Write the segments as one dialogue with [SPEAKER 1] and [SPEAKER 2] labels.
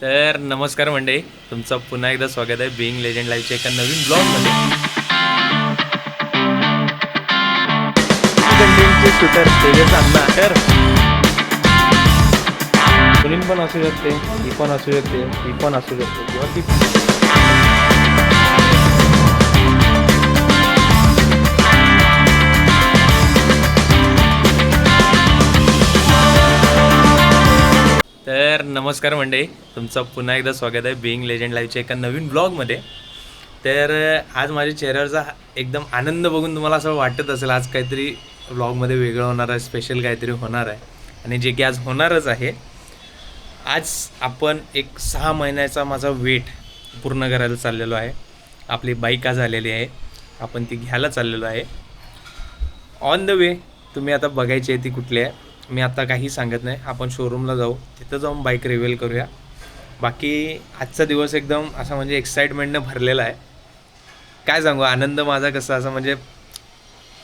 [SPEAKER 1] तर नमस्कार मंडळी, तुमचं पुन्हा एकदा स्वागत आहे बिंग लेजंड लाईव्हच्या एका नवीन ब्लॉगमध्ये. कंटेंटचे शूटर तेजस अण्णा. तर मुलीन पण असू शकते, ही पण असू शकते, ही पण असू शकते किंवा ती तर नमस्कार मंडळी, तुमचं पुन्हा एकदा स्वागत आहे बिंग लेजंड लाईव्हच्या एका नवीन ब्लॉगमध्ये. तर आज माझ्या चेहऱ्यावरचा एकदम आनंद बघून तुम्हाला असं वाटत असेल आज काहीतरी ब्लॉगमध्ये वेगळं होणार आहे, स्पेशल काहीतरी होणार आहे. आणि जे की आज होणारच आहे. आज आपण एक 6 महिन्याचा माझा वेट पूर्ण करायला चाललेलो आहे. आपली बाईक आज आलेली आहे, आपण ती घ्यायला चाललेलो आहे. ऑन द वे तुम्ही आता बघायची आहे ती कुठली आहे, मी आता काही सांगत नाही. आपण शोरूमला जाऊ, तिथं जाऊन बाईक रिव्हील करूया. बाकी आजचा दिवस एकदम असा म्हणजे एक्साइटमेंटनं भरलेला आहे. काय सांगू, आनंद माझा कसा असं म्हणजे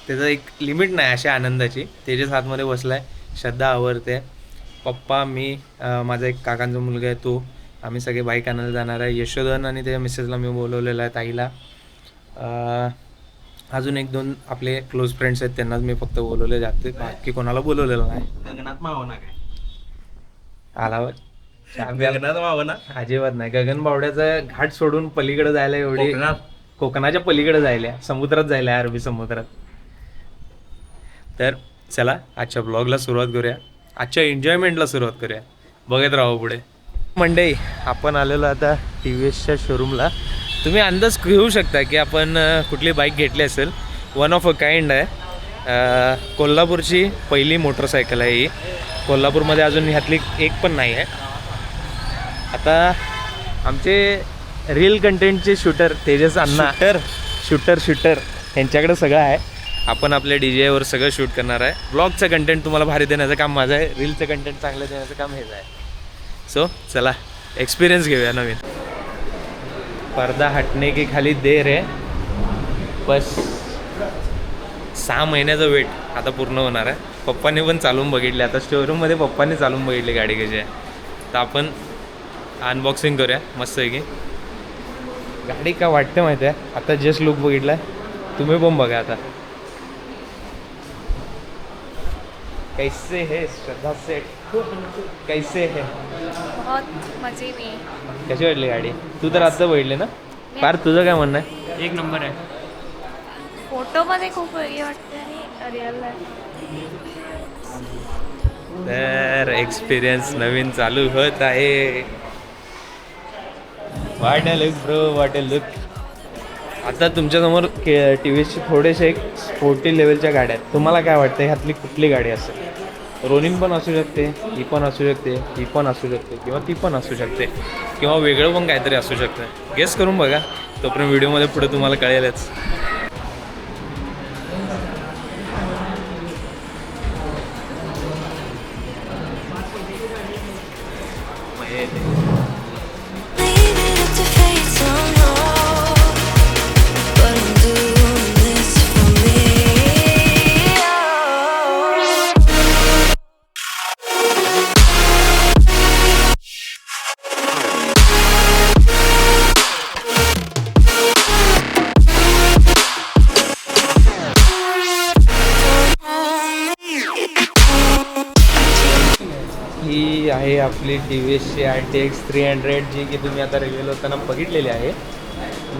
[SPEAKER 1] त्याचं एक लिमिट नाही अशा आनंदाची. तेजस हातमध्ये बसला आहे, श्रद्धा आवरते, पप्पा, मी, माझा एक काकांचा मुलगा आहे तो, आम्ही सगळे बाईक आणायला जाणार आहे. यशोधन आणि त्याच्या मिसेसला मी बोलवलेलं आहे, ताईला. अजून 1-2 आपले क्लोज फ्रेंड्स आहेत, त्यांनाच मी फक्त बोलवले जाते, बाकी कोणाला बोलवलेलं नाही.
[SPEAKER 2] गगनात मावना काय
[SPEAKER 1] आला
[SPEAKER 2] गगनात मावना
[SPEAKER 1] अजिबात नाही. गगन बावड्याचा घाट सोडून पलीकडे जायला एवढी, कोकणाच्या पलीकडे जायला, समुद्रात जायला, अरबी समुद्रात. तर चला आजच्या ब्लॉगला सुरुवात करूया, आजच्या एन्जॉयमेंटला सुरुवात करूया. बघत राहू पुढे. मंडई आपण आलेलो आता TVSच्या शोरूमला. तुम्ही अंदाज घेऊ शकता की आपण कुठली बाईक घेतली असेल. वन ऑफ अ काइंड आहे. कोल्हापूरची पहिली मोटरसायकल आहे ही. कोल्हापूरमध्ये अजून ह्यातली एक पण नाही आहे. आता आमचे रील कंटेंटचे शूटर तेजस अण्णा, शूटर यांच्याकडे सगळं आहे. आपण आपल्या DJवर सगळं शूट करणार आहे. ब्लॉगचं कंटेंट तुम्हाला भारी देण्याचं काम माझं आहे, रीलचं कंटेंट चांगलं देण्याचं काम हेच आहे. सो चला एक्सपिरियन्स घेऊया नवीन. पर्दा हटने की खाली देर है, बस 6 महिन्याचा वेट आता पूर्ण होणार आहे. पप्पांनी पण चालवून बघितले, आता शोरूममध्ये पप्पांनी चालवून बघितली गाडी कशी आहे. तर आपण अनबॉक्सिंग करूया मस्त आहे की. गाडी का वाटते माहिती आहे, आता जस्ट लुक बघितला, तुम्ही पण बघा आता. कैसे है श्रद्धा सेठ, कैसे है?
[SPEAKER 3] बहुत मजे में.
[SPEAKER 1] कशी वाटली गाडी? तू तर आता बघितली ना. फार तुझं काय म्हणणं आहे?
[SPEAKER 2] एक नंबर आहे.
[SPEAKER 3] फोटोमध्ये खूप वेगळी वाटते आणि रिअल लाईफ.
[SPEAKER 1] तर एक्सपिरियन्स नवीन चालू होत आहे. वाट लुक ब्रो, वाट लुक. आता तुमच्यासमोर TVSची थोडेसे एक स्पोर्टी लेवलच्या गाड्या आहेत. तुम्हाला काय वाटतं ह्यातली कुठली गाडी असेल? रोनिन पण असू शकते, ही पण असू शकते, ही पण असू शकते, किंवा ती पण असू शकते, किंवा वेगळं पण काहीतरी असू शकतं. गेस करून बघा, तोपर्यंत व्हिडिओमध्ये पुढे तुम्हाला कळेलच. ही आहे आपली TVSची RTX 300, जी की तुम्ही आता रिव्ह्यूल होताना बघितलेली आहे.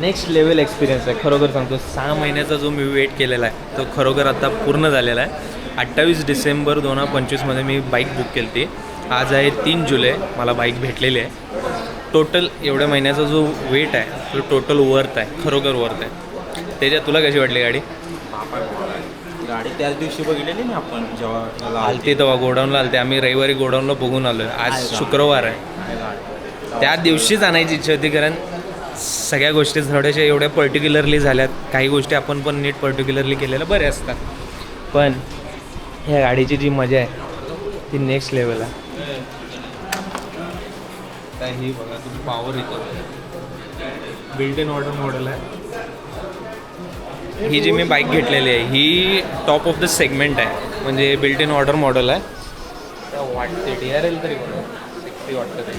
[SPEAKER 1] नेक्स्ट लेवल एक्सपिरियन्स आहे, खरोखर सांगतो. 6 महिन्याचा जो मी वेट केलेला आहे तो खरोखर आता पूर्ण झालेला आहे. 28 डिसेंबर 2025 मी बाईक बुक केली होती. आज आहे 3 जुलै, मला बाईक भेटलेली आहे. टोटल एवढ्या महिन्याचा जो वेट आहे तो टोटल वर्थ आहे, खरोखर वर्थ आहे. त्याच्यात तुला कशी वाटली गाडी?
[SPEAKER 2] गाडी त्याच दिवशी बघितलेली ना आपण, जेव्हा
[SPEAKER 1] आलती तेव्हा गोडाऊनला आलते. आम्ही रविवारी गोडाऊनला बघून आलो. आज शुक्रवार आहे. त्या दिवशीच आणायची इच्छा होती, कारण सगळ्या गोष्टी थोड्याशा एवढ्या पर्टिक्युलरली झाल्यात. काही गोष्टी आपण पण नीट पर्टिक्युलरली केलेल्या बऱ्या असतात, पण ह्या गाडीची जी मजा आहे ती नेक्स्ट लेवल आहे. ही बघा तुम्ही, पॉवर येतो, बिल्ट इन ऑर्डर मॉडेल आहे. ही जी मी बाईक घेतलेली आहे ही टॉप ऑफ द सेगमेंट आहे, म्हणजे बिल्ट इन ऑर्डर मॉडेल आहे. वाटते DRL तरी बघा, 60 वाटतं ते.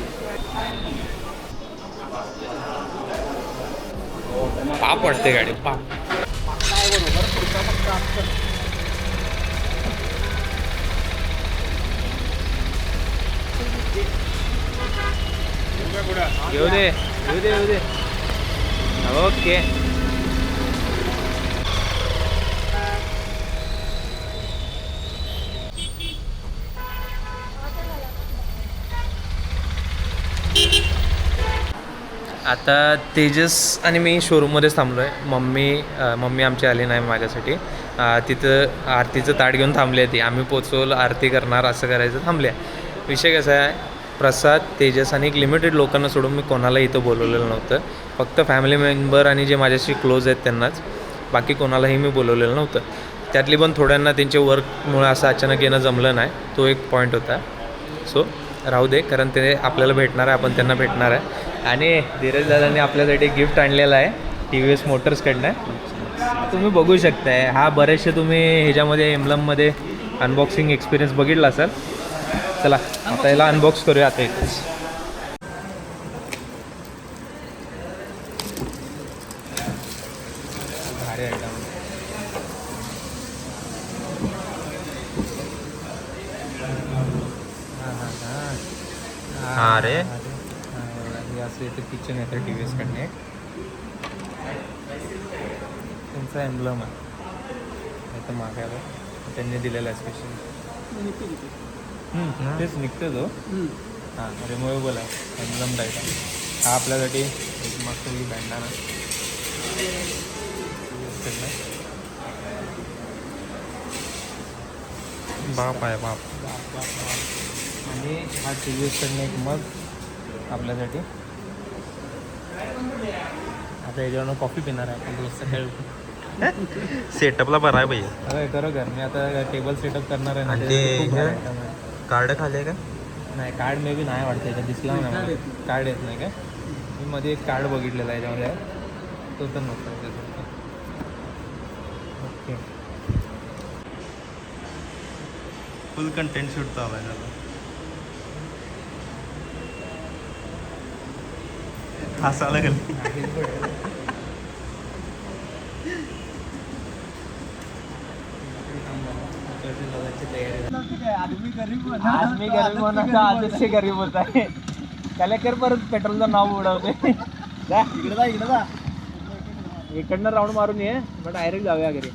[SPEAKER 1] पाप वाटते गाडी पाप. येऊ दे येऊ दे येऊ दे. ओके. आता तेजस आणि मी शोरूममध्येच थांबलो आहे. मम्मी आमची आली नाही माझ्यासाठी. तिथं आरतीचं ताट घेऊन थांबली आहे ती. आम्ही पोचवलं आरती करणार असं करायचं थांबले. विषय कसा आहे, प्रसाद, तेजस आणि एक लिमिटेड लोकांना सोडून मी कोणाला इथं बोलवलेलं नव्हतं. फक्त फॅमिली मेंबर आणि जे माझ्याशी क्लोज आहेत त्यांनाच, बाकी कोणालाही मी बोलवलेलं नव्हतं. त्यातली पण थोड्यांना त्यांच्या वर्कमुळे असं अचानक येणं जमलं नाही. तो एक पॉईंट होता. सो राहू दे, कारण ते आपल्याला भेटणार आहे, आपण त्यांना भेटणार आहे. आणि धीरज दादांनी आपल्यासाठी गिफ्ट आणलेलं आहे TVS मोटर्सकडनं. तुम्ही बघू शकताय. हा बरेचसे तुम्ही ह्याच्यामध्ये एम्ब्लममध्ये अनबॉक्सिंग एक्सपिरियन्स बघितला असाल. चला आता याला अनबॉक्स करूया आता इथेच. भारी आयटम.
[SPEAKER 2] हा रे.
[SPEAKER 1] असं इथं किचन येतं TVSकडने. त्यांचा एम्ब्लम आहे इथं मागायला त्यांनी दिलेला आहे स्पेशल. तेच निघतं तो. हां रिमूवेबल आहे एम्ब्लम टाईप आहे. हा आपल्यासाठी एक मस्त ही बँडाना
[SPEAKER 2] बाप आहे बाप.
[SPEAKER 1] आणि हा TVSकडनं एक मग आपल्यासाठी. आता याच्यावरनं कॉफी पिणार आहे आपण रोज सकाळी.
[SPEAKER 2] सेटअपला बरा आहे भैया.
[SPEAKER 1] अरे खरोखर मी आता टेबल सेटअप करणार आहे ना.
[SPEAKER 2] आणि
[SPEAKER 1] त्याच्यात खूप भारी
[SPEAKER 2] ते
[SPEAKER 1] item आहे.
[SPEAKER 2] कार्ड खाली आहे का?
[SPEAKER 1] नाही कार्ड मे बी नाही वाटतं याच्यात दिसला नाही मला. कार्ड येत नाही काय? मी मध्ये एक कार्ड बघितलेला आहे याच्यामध्ये. तो तर नव्हता त्याच्यात. ओके.
[SPEAKER 2] फुल कंटेंट शूट चालू आहे त्याला. हसायला लागेल.
[SPEAKER 1] आदमी गरीब होण्याचा आजच गरीब होत आहे. कलेक्टर परत पेट्रोलचं नाव उडवते. इकडनं राऊंड मारून ये मग डायरेक्ट जाऊया घरी.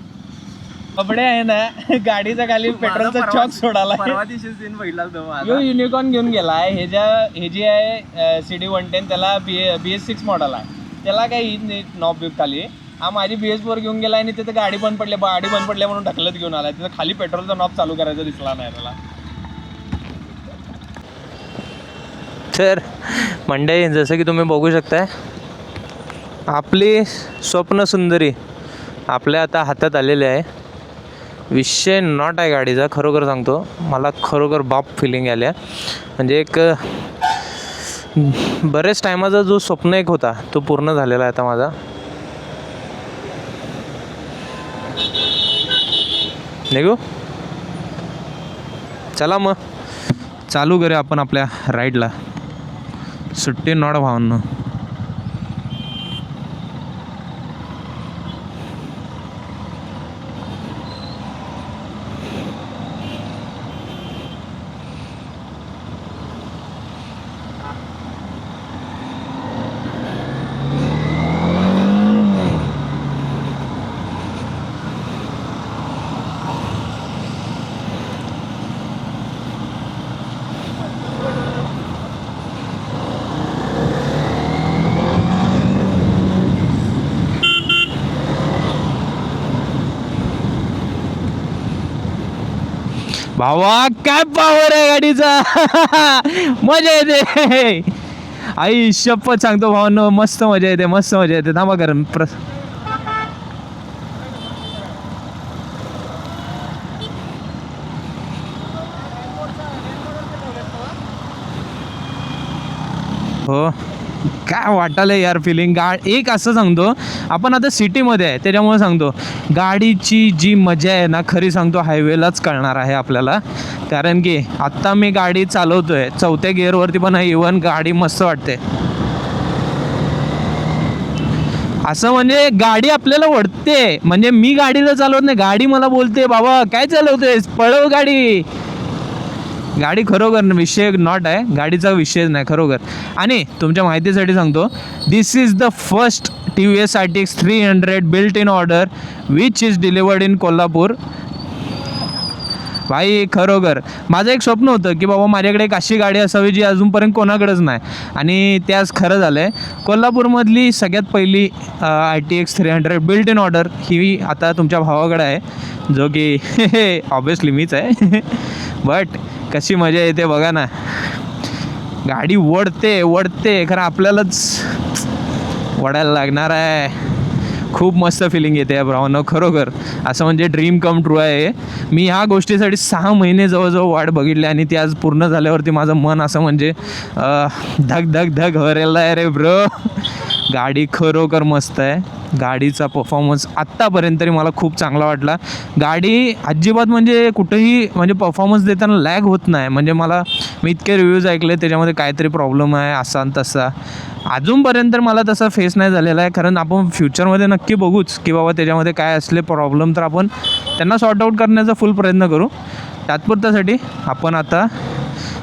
[SPEAKER 1] कपडे आहे ना गाडीचा खाली पेट्रोलचा चॉक सोडाला.
[SPEAKER 2] परवा दिवशी सीन बघितला तो.
[SPEAKER 1] यो युनिकॉर्न घेऊन गेला आहे. हे जे आहे CD110 त्याला BS6 मॉडेल आहे. त्याला काही नॉब बिब खाली. हा माझी BS4 घेऊन गेला आणि तिथं गाडी बंद पडल्या म्हणून ढकलत घेऊन आला. तिथं खाली पेट्रोलचा नॉब चालू करायचा दिसला नाही त्याला. तर मंडळी जसं की तुम्ही बघू शकताय आपली स्वप्न सुंदरी आपल्या आता हातात आलेली आहे. विषय नॉट आहे गाडीचा. खरोखर सांगतो मला खरोखर बाप फिलिंग आल्या. म्हणजे एक बरेच टायमाचा जो स्वप्न एक होता तो पूर्ण झालेला आहे आता माझा. निघू चला मग चालू करूया आपण आपल्या राईडला. सुट्टी नॉट भावांनो. भावा काय पावर आहे गाडीचा. मजा येते. आई शपथ सांगतो भावांनो मस्त मजा येते मस्त मजा येते. थांबा कारण हो काय वाटायला यार फिलिंग. एक असं सांगतो आपण आता सिटीमध्ये आहे त्याच्यामुळे सांगतो गाडीची जी मजा आहे ना खरी सांगतो हायवेलाच कळणार आहे आपल्याला. कारण की आत्ता मी गाडी चालवतोय 4थ्या गिअरवरती पण इवन गाडी मस्त वाटते. असं म्हणजे गाडी आपल्याला ओढते, म्हणजे मी गाडीला चालवत नाही, गाडी मला बोलते बाबा काय चालवतेस, पळव गाडी. गाडी खरोखर विषय नॉट आहे, गाडीचा विषयच नाही खरोखर. आणि तुमच्या माहितीसाठी सांगतो, this is the first TVS RTX 300 built in order which is delivered in Kolhapur. भाई खरोखर माझं एक स्वप्न होतं की बाबा माझ्याकडे एक अशी गाडी असावी जी अजूनपर्यंत कोणाकडेच नाही, आणि ते आज खरं झालं आहे. कोल्हापूरमधली सगळ्यात पहिली RTX 300 बिल्ट इन ऑर्डर ही आता तुमच्या भावाकडे आहे, जो की ऑब्वियसली मीच आहे. बट कशी मजा येते बघा ना, गाडी ओढते खरं आपल्यालाच ओढायला लागणार आहे. खूप मस्त फिलिंग येते या भावना खरोखर, असं म्हणजे ड्रीम कम ट्रू आहे. मी ह्या गोष्टीसाठी 6 महिने जवळजवळ वाट बघितली, आणि ती आज पूर्ण झाल्यावरती माझं मन असं म्हणजे धग धग धग हरेला आहे रे ब्रो. गाडी खरोखर मस्त आहे, गाडीचा परफॉर्मन्स आत्तापर्यंत तरी मला खूप चांगला वाटला. गाडी अजिबात म्हणजे कुठेही म्हणजे परफॉर्मन्स देताना लॅग होत नाही. म्हणजे मी इतके रिव्ह्यूज ऐकले त्याच्यामध्ये काहीतरी प्रॉब्लेम आहे असा आणि तसा, अजूनपर्यंत मला तसा फेस नाही झालेला आहे. कारण आपण फ्युचरमध्ये नक्की बघूच की बाबा त्याच्यामध्ये काय असले प्रॉब्लेम, तर आपण त्यांना सॉर्ट आऊट करण्याचा फुल प्रयत्न करू. तात्पुरत्यासाठी आपण आता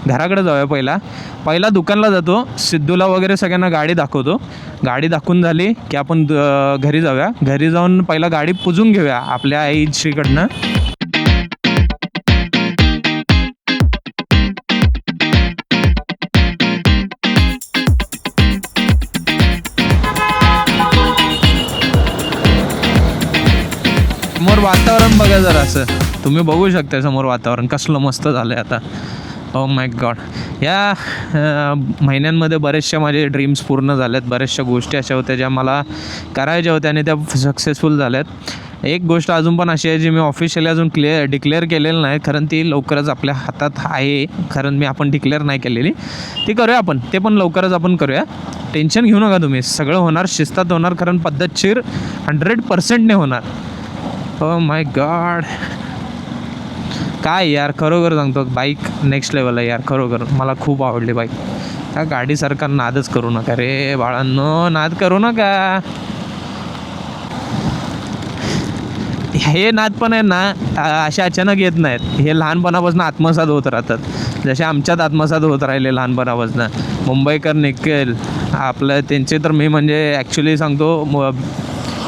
[SPEAKER 1] घराकडे जाऊया. पहिला दुकानला जातो, सिद्धूला वगैरे सगळ्यांना गाडी दाखवतो. गाडी दाखवून झाली की आपण घरी जाऊया. घरी जाऊन पहिला गाडी पुजून घेऊया आपल्या आईश्रीकडनं. समोर वातावरण बघा जरा, असं तुम्ही बघू शकता समोर वातावरण कसलं मस्त झालं आहे आता. ओ माय गॉड, या महिन्यांमध्ये बरेचशा माझे ड्रीम्स पूर्ण झाल्यात. बऱ्याचशा गोष्टी अशा होत्या ज्या मला करायच्या होत्या आणि त्या सक्सेसफुल झाल्यात. एक गोष्ट अजून पण अशी आहे जी मी ऑफिशियली अजून डिक्लेअर केलेलं नाही, कारण ती लवकरच आपल्या हातात आहे. कारण आपण डिक्लेअर नाही केलेली, ती करूया आपण, ते पण लवकरच आपण करूया. टेन्शन घेऊ नका तुम्ही, सगळं होणार, शिस्तात होणार, कारण पद्धतशीर 100% होणार. ओ माय गॉड, काय यार खरोखर सांगतो, बाईक नेक्स्ट लेवल आहे यार. खरोखर मला खूप आवडली बाईक. त्या गाडीसारखा नादच करू नका रे बाळांनो, नाद करू नका. हे नाद पण आहे ना असे अचानक येत नाहीत, हे लहानपणापासून आत्मसात होत राहतात. जसे आमच्यात आत्मसात होत राहिले लहानपणापासून. मुंबईकर निखिल आपलं, त्यांचे तर मी म्हणजे ॲक्च्युली सांगतो,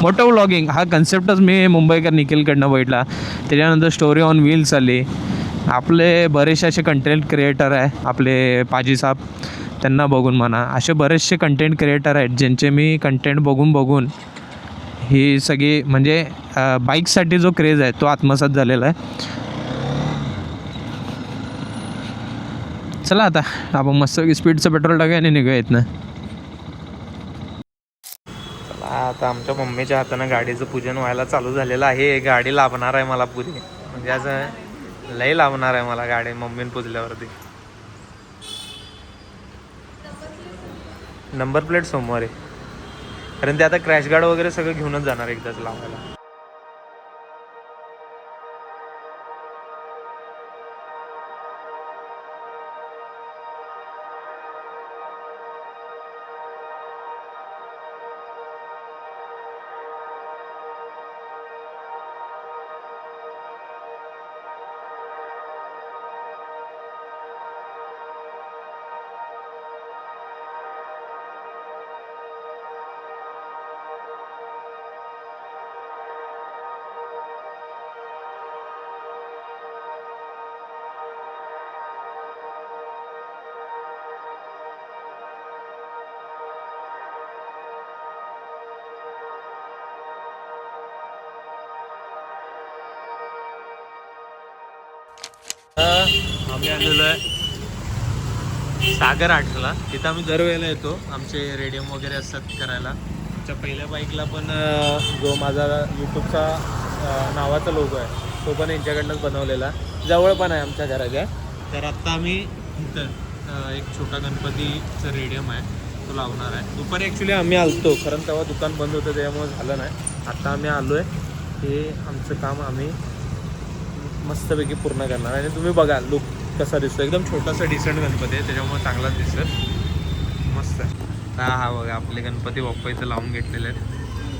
[SPEAKER 1] मोटो व्लॉगिंग हा कन्सेप्टच मी मुंबईकर निखिलकडनं बघितला. त्याच्यानंतर स्टोरी ऑन व्हील्स आली. आपले बरेचसे असे कंटेंट क्रिएटर आहे, आपले पाजी साहेब, त्यांना बघून म्हणा, असे बरेचसे कंटेंट क्रिएटर आहेत ज्यांचे मी कंटेंट बघून ही सगळी म्हणजे बाईकसाठी जो क्रेज आहे तो आत्मसात झालेला आहे. चला आता आपण मस्त स्पीडचं पेट्रोल टाकूया आणि निघूया इथनं. आता आमच्या मम्मीच्या हातानं गाडीचं पूजन व्हायला चालू झालेलं आहे. गाडी लाभणार आहे मला पुरी, म्हणजे असं लई लाभणार आहे मला गाडी मम्मीने पुजल्यावरती. नंबर प्लेट सोमवार आहे, कारण ते आता क्रॅश गार्ड वगैरे सगळं घेऊनच जाणार एकदाच लावायला. आम्ही आलेलो आहे सागर आर्ट्सला. तिथं आम्ही दरवेळेला येतो, आमचे रेडियम वगैरे असतात करायला. आमच्या पहिल्या बाईकला पण जो माझा यूट्यूबचा नावाचा लोगो आहे तो पण यांच्याकडनंच बनवलेला, जवळ पण आहे आमच्या घराच्या. तर आत्ता आम्ही इथं एक छोटा गणपतीचं रेडियम आहे तो लावणार आहे. दुपारी ॲक्च्युली आम्ही आलतो, कारण तेव्हा दुकान बंद होतं त्याच्यामुळे झालं नाही. आत्ता आम्ही आलो आहे, हे आमचं काम आम्ही मस्तपैकी पूर्ण करणार. आणि तुम्ही बघा लुक कसा दिसतो, एकदम छोटासा डिसेंट गणपती आहे, त्याच्यामुळे चांगलाच दिसत, मस्त आहे. हा बघा आपले गणपती बाप्पा इथं लावून घेतलेले आहेत.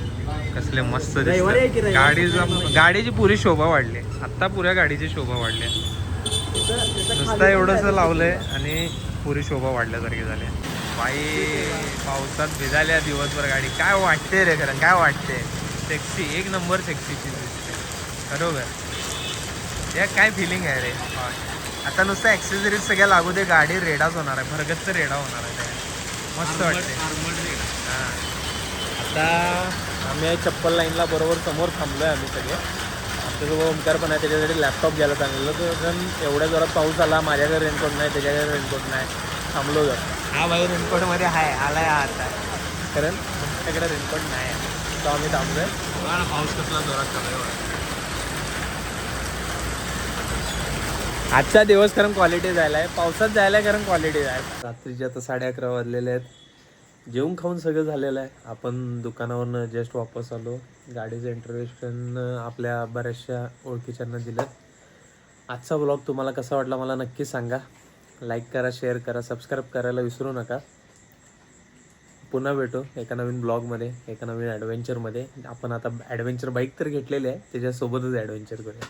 [SPEAKER 1] कसले मस्त
[SPEAKER 2] रविवारी आहे की
[SPEAKER 1] दिसतात.
[SPEAKER 2] रविवारी?
[SPEAKER 1] गाडीची पुरी शोभा वाढली. आत्ता पुऱ्या गाडीची शोभा वाढली. नुसतं एवढंच लावलंय आणि पुरी शोभा वाढल्यासारखी झाली. बाई पावसात भिजाल्या दिवसभर गाडी. काय वाटते रे खरं, काय वाटते? सेक्सी, एक नंबर सेक्सीची दिसते बरोबर. या काय फिलिंग आहे रे. आता नुसतं ॲक्सेसरीज सगळ्या लागू दे, गाडी रेडाच होणार आहे, भरगच्च रेडा होणार आहे. मस्त वाटते. हां
[SPEAKER 2] आता आम्ही चप्पल लाईनला बरोबर समोर थांबलो आहे आम्ही सगळे. आमच्यासोबत ओमकार पण आहे, त्याच्यासाठी लॅपटॉप घ्यायला सांगितलं. तर कारण एवढ्या जोरात पाऊस आला, माझ्याकडे रेनकोट नाही, त्याच्याकडे रेनकोट नाही, थांबलो जर.
[SPEAKER 1] हा भाई रेनकोटमध्ये आहे, आलाय आता.
[SPEAKER 2] कारण आमच्याकडे रेनकोट नाही आहे, तो आम्ही थांबलो आहे.
[SPEAKER 1] पाऊस कसला जोरात चालू आहे.
[SPEAKER 2] आजचा दिवस कारण क्वालिटी जायला आहे, पावसात जायला कारण क्वालिटी आहे. रात्रीचे आता 11:30 वाजलेले आहेत. जेवण खाऊन सगळं झालेलं आहे. आपण दुकानावरनं जस्ट वापस आलो. गाडीचं इंटरव्ह्यूशन आपल्या बऱ्याचशा ओळखीच्यांना दिलं. आजचा व्लॉग तुम्हाला कसा वाटला मला नक्की सांगा. लाईक करा, शेअर करा, सबस्क्राईब करायला विसरू नका. पुन्हा भेटू एका नवीन ब्लॉगमध्ये, एका नवीन ॲडव्हेंचरमध्ये. आपण आता ॲडव्हेंचर बाईक तर घेतलेली आहे, त्याच्यासोबतच ॲडव्हेंचर करूया.